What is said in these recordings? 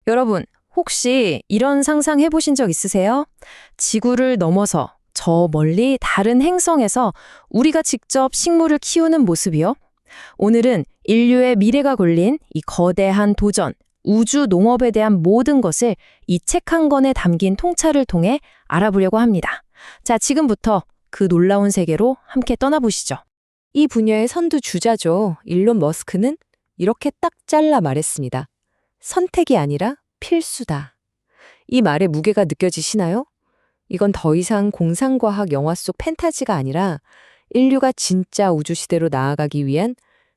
여러분, 혹시 이런 상상 해보신 적 있으세요? 지구를 넘어서 저 멀리 다른 행성에서 우리가 직접 식물을 키우는 모습이요? 오늘은 인류의 미래가 걸린 이 거대한 도전, 우주 농업에 대한 모든 것을 이 책 한 권에 담긴 통찰을 통해 알아보려고 합니다. 자, 지금부터 그 놀라운 세계로 함께 떠나보시죠. 이 분야의 선두주자죠. 일론 머스크는 이렇게 딱 잘라 말했습니다. 선택이 아니라 필수다. 이 말의 무게가 느껴지시나요? 이건 더 이상 공상과학 영화 속 판타지가 아니라 인류가 진짜 우주시대로 나아가기 위한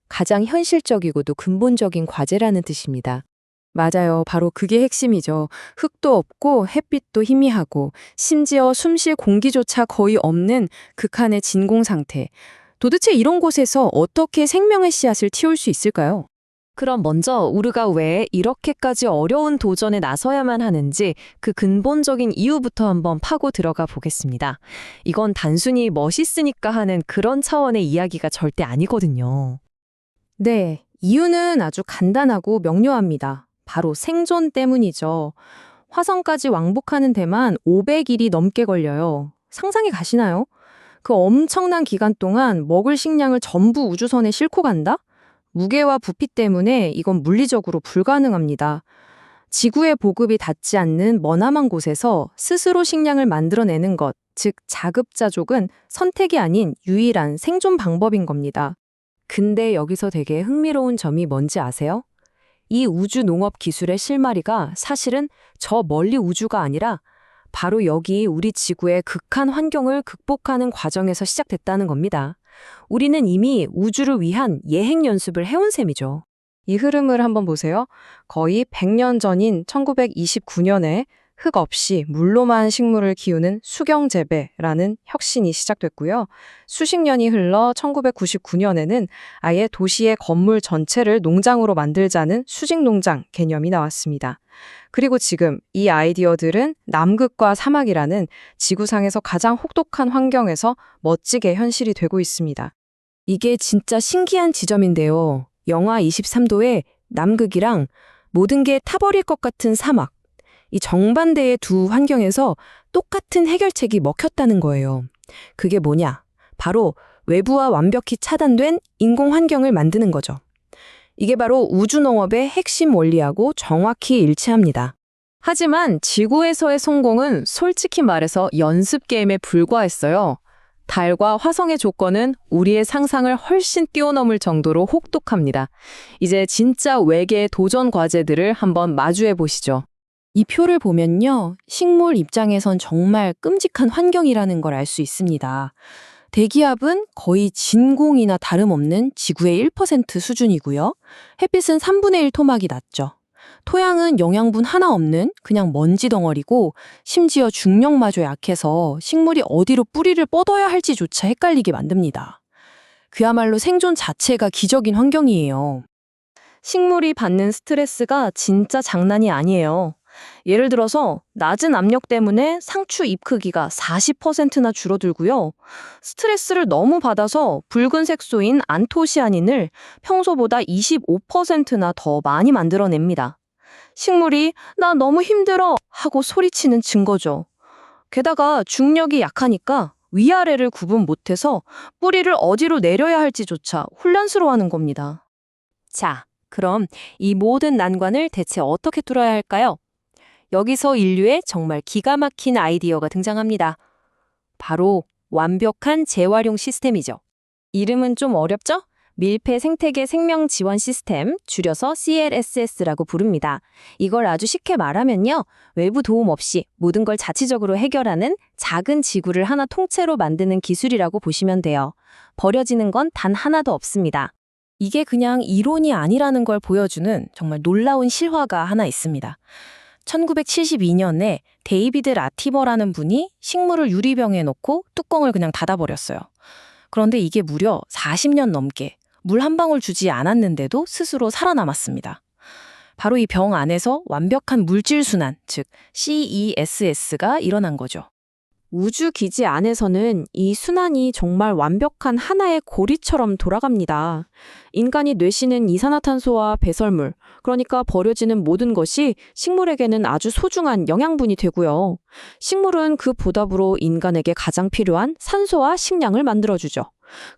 가장 현실적이고도 근본적인 과제라는 뜻입니다. 맞아요. 바로 그게 핵심이죠. 흙도 없고 햇빛도 희미하고 심지어 숨쉴 공기조차 거의 없는 극한의 진공 상태. 도대체 이런 곳에서 어떻게 생명의 씨앗을 틔울 수 있을까요? 그럼 먼저 우리가 왜 이렇게까지 어려운 도전에 나서야만 하는지 그 근본적인 이유부터 한번 파고 들어가 보겠습니다. 이건 단순히 멋있으니까 하는 그런 차원의 이야기가 절대 아니거든요. 네, 이유는 아주 간단하고 명료합니다. 바로 생존 때문이죠. 화성까지 왕복하는 데만 500일이 넘게 걸려요. 상상이 가시나요? 그 엄청난 기간 동안 먹을 식량을 전부 우주선에 싣고 간다? 무게와 부피 때문에 이건 물리적으로 불가능합니다. 지구의 보급이 닿지 않는 머나먼 곳에서 스스로 식량을 만들어내는 것, 즉 자급자족은 선택이 아닌 유일한 생존 방법인 겁니다. 근데 여기서 되게 흥미로운 점이 뭔지 아세요? 이 우주 농업 기술의 실마리가 사실은 저 멀리 우주가 아니라 바로 여기 우리 지구의 극한 환경을 극복하는 과정에서 시작됐다는 겁니다. 우리는 이미 우주를 위한 예행 연습을 해온 셈이죠. 이 흐름을 한번 보세요. 거의 100년 전인 1929년에 흙 없이 물로만 식물을 키우는 수경재배라는 혁신이 시작됐고요. 수십 년이 흘러 1999년에는 아예 도시의 건물 전체를 농장으로 만들자는 수직농장 개념이 나왔습니다. 그리고 지금 이 아이디어들은 남극과 사막이라는 지구상에서 가장 혹독한 환경에서 멋지게 현실이 되고 있습니다. 이게 진짜 신기한 지점인데요. 영하 23도의 남극이랑 모든 게 타버릴 것 같은 사막, 이 정반대의 두 환경에서 똑같은 해결책이 먹혔다는 거예요. 그게 뭐냐? 바로 외부와 완벽히 차단된 인공 환경을 만드는 거죠. 이게 바로 우주농업의 핵심 원리하고 정확히 일치합니다. 하지만 지구에서의 성공은 솔직히 말해서 연습 게임에 불과했어요. 달과 화성의 조건은 우리의 상상을 훨씬 뛰어넘을 정도로 혹독합니다. 이제 진짜 외계의 도전 과제들을 한번 마주해 보시죠. 이 표를 보면요, 식물 입장에선 정말 끔찍한 환경이라는 걸 알 수 있습니다. 대기압은 거의 진공이나 다름없는 지구의 1% 수준이고요. 햇빛은 3분의 1 토막이 낮죠. 토양은 영양분 하나 없는 그냥 먼지 덩어리고 심지어 중력마저 약해서 식물이 어디로 뿌리를 뻗어야 할지조차 헷갈리게 만듭니다. 그야말로 생존 자체가 기적인 환경이에요. 식물이 받는 스트레스가 진짜 장난이 아니에요. 예를 들어서 낮은 압력 때문에 상추 잎 크기가 40%나 줄어들고요. 스트레스를 너무 받아서 붉은 색소인 안토시아닌을 평소보다 25%나 더 많이 만들어냅니다. 식물이 나 너무 힘들어 하고 소리치는 증거죠. 게다가 중력이 약하니까 위아래를 구분 못해서 뿌리를 어디로 내려야 할지조차 혼란스러워하는 겁니다. 자, 그럼 이 모든 난관을 대체 어떻게 뚫어야 할까요? 여기서 인류의 정말 기가 막힌 아이디어가 등장합니다. 바로 완벽한 재활용 시스템이죠. 이름은 좀 어렵죠? 밀폐 생태계 생명 지원 시스템, 줄여서 CLSS라고 부릅니다. 이걸 아주 쉽게 말하면요, 외부 도움 없이 모든 걸 자치적으로 해결하는 작은 지구를 하나 통째로 만드는 기술이라고 보시면 돼요. 버려지는 건 단 하나도 없습니다. 이게 그냥 이론이 아니라는 걸 보여주는 정말 놀라운 실화가 하나 있습니다. 1972년에 데이비드 라티버라는 분이 식물을 유리병에 넣고 뚜껑을 그냥 닫아버렸어요. 그런데 이게 무려 40년 넘게 물 한 방울 주지 않았는데도 스스로 살아남았습니다. 바로 이 병 안에서 완벽한 물질 순환, 즉 CESS가 일어난 거죠. 우주 기지 안에서는 이 순환이 정말 완벽한 하나의 고리처럼 돌아갑니다. 인간이 뇌시는 이산화탄소와 배설물, 그러니까 버려지는 모든 것이 식물에게는 아주 소중한 영양분이 되고요. 식물은 그 보답으로 인간에게 가장 필요한 산소와 식량을 만들어주죠.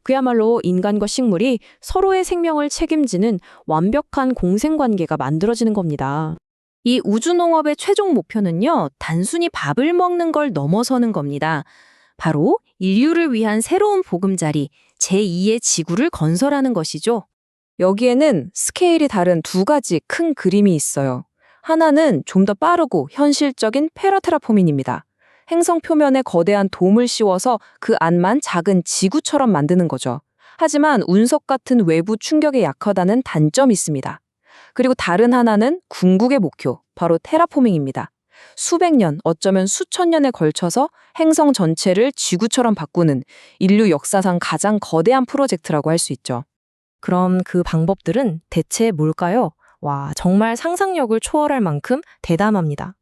그야말로 인간과 식물이 서로의 생명을 책임지는 완벽한 공생관계가 만들어지는 겁니다. 이 우주농업의 최종 목표는요, 단순히 밥을 먹는 걸 넘어서는 겁니다. 바로 인류를 위한 새로운 보금자리, 제2의 지구를 건설하는 것이죠. 여기에는 스케일이 다른 두 가지 큰 그림이 있어요. 하나는 좀 더 빠르고 현실적인 페라테라포밍입니다. 행성 표면에 거대한 돔을 씌워서 그 안만 작은 지구처럼 만드는 거죠. 하지만 운석 같은 외부 충격에 약하다는 단점이 있습니다. 그리고 다른 하나는 궁극의 목표, 바로 테라포밍입니다. 수백 년, 어쩌면 수천 년에 걸쳐서 행성 전체를 지구처럼 바꾸는 인류 역사상 가장 거대한 프로젝트라고 할 수 있죠. 그럼 그 방법들은 대체 뭘까요? 와, 정말 상상력을 초월할 만큼 대담합니다.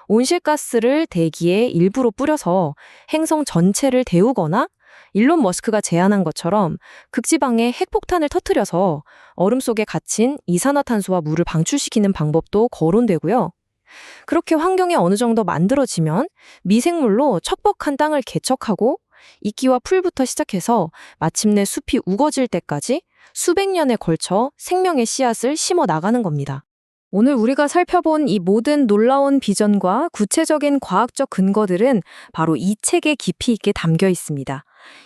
온실가스를 대기에 일부러 뿌려서 행성 전체를 데우거나 일론 머스크가 제안한 것처럼 극지방에 핵폭탄을 터뜨려서 얼음 속에 갇힌 이산화탄소와 물을 방출시키는 방법도 거론되고요. 그렇게 환경이 어느 정도 만들어지면 미생물로 척박한 땅을 개척하고 이끼와 풀부터 시작해서 마침내 숲이 우거질 때까지 수백 년에 걸쳐 생명의 씨앗을 심어 나가는 겁니다. 오늘 우리가 살펴본 이 모든 놀라운 비전과 구체적인 과학적 근거들은 바로 이 책에 깊이 있게 담겨 있습니다.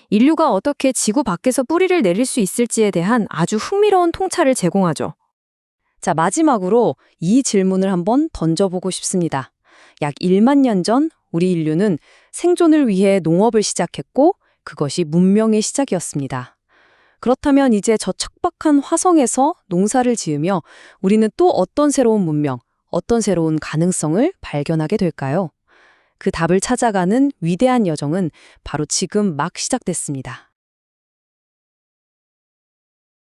인류가 어떻게 지구 밖에서 뿌리를 내릴 수 있을지에 대한 아주 흥미로운 통찰을 제공하죠. 자, 마지막으로 이 질문을 한번 던져보고 싶습니다. 약 1만 년 전 우리 인류는 생존을 위해 농업을 시작했고 그것이 문명의 시작이었습니다. 그렇다면 이제 저 척박한 화성에서 농사를 지으며 우리는 또 어떤 새로운 문명, 어떤 새로운 가능성을 발견하게 될까요? 그 답을 찾아가는 위대한 여정은 바로 지금 막 시작됐습니다.